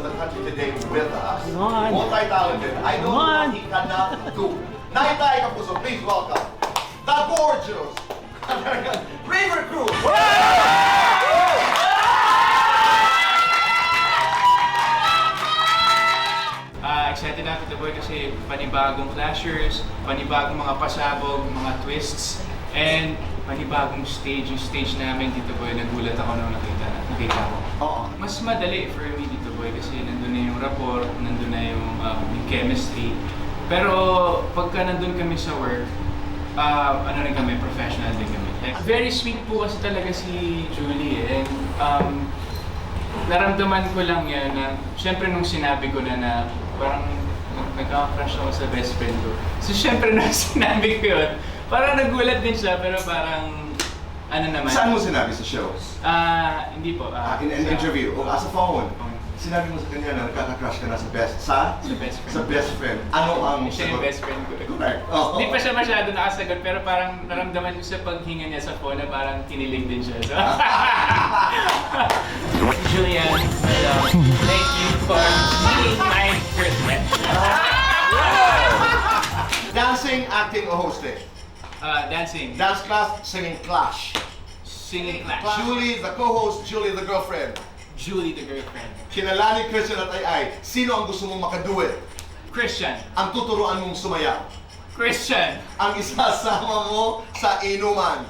the country today with us. Come on. Multi-talented. I don't know what he cannot do. Naitay Kapuso, please welcome the gorgeous River Cruz. Excited na Tito Boy kasi panibagong clashers, panibagong mga pasabog, mga twists, and panibagong stage. Yung stage namin Tito Boy, nagulat ako nung nakita ko. Oo. Mas madali for me Tito Boy kasi nandun na yung rapport, nandun na yung chemistry. Pero pagka nandun kami sa work, ano rin kami, professional din kami. Like, very sweet po kasi talaga si Julie and naramdaman ko lang yan na syempre nung sinabi ko na parang nagka-crush ako sa best friend ko. So syempre nung sinabi ko yun, parang nagulat din siya pero parang ano naman. Saan mo sinabi sa shows? Hindi po. In an interview o sa phone? Phone. Sinabi mo sa kanya na nagkaka-crush ka na sa best best friend. Sa best friend. Ano ang Siya yung sagot? best friend ko. Correct. Oh. Hindi pa siya masyado nakasagot pero parang naramdaman ko sa paghinga niya sa phone na parang kinilig din siya. So, Julian, thank you for being my first friend. Dancing, acting, or hosting? Dancing, Dance class, singing clash. singing clash. Julie, the co-host, Julie, the girlfriend. Julie, the girlfriend. Kinalani, Christian at Ay, sino ang gusto mong makaduet? Christian. Ang tuturuan mong sumayaw? Christian. Ang isasama mo sa inuman?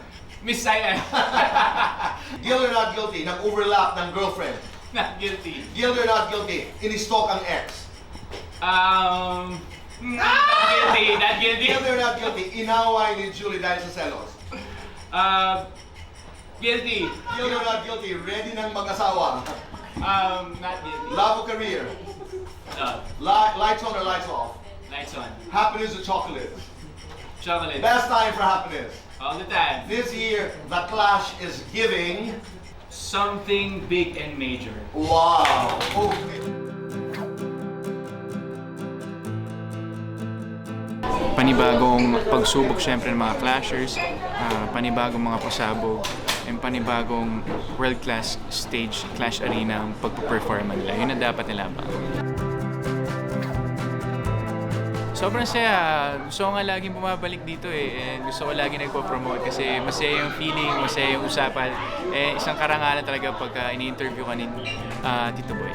Miss Cyan. Guilty or not guilty ng overlap ng girlfriend? Not guilty. Guilty or not guilty, in-stalk ang ex? Not guilty. Not guilty. Guilty or not guilty, inaway ni Julie dahil sa selos? Guilty. Guilty or not guilty, ready ng mag-asawa? Not guilty. Love or career? Lights on or lights off? Lights on. Happiness or chocolate? Chocolate. Best time for happiness? All the time. This year, The Clash is giving... Something big and major. Wow! Okay. Panibagong pagsubok syempre ng mga clashers, panibagong mga pasabog, and panibagong world-class stage, clash arena ang pagpo-performan nila. Yun ang dapat nila ba? Sobrang saya. Gusto ko nga laging bumabalik dito and gusto ko laging nagpo-promote kasi masaya yung feeling, masaya yung usapan. Isang karangalan talaga pagka ini-interview ka ni Tito Boy.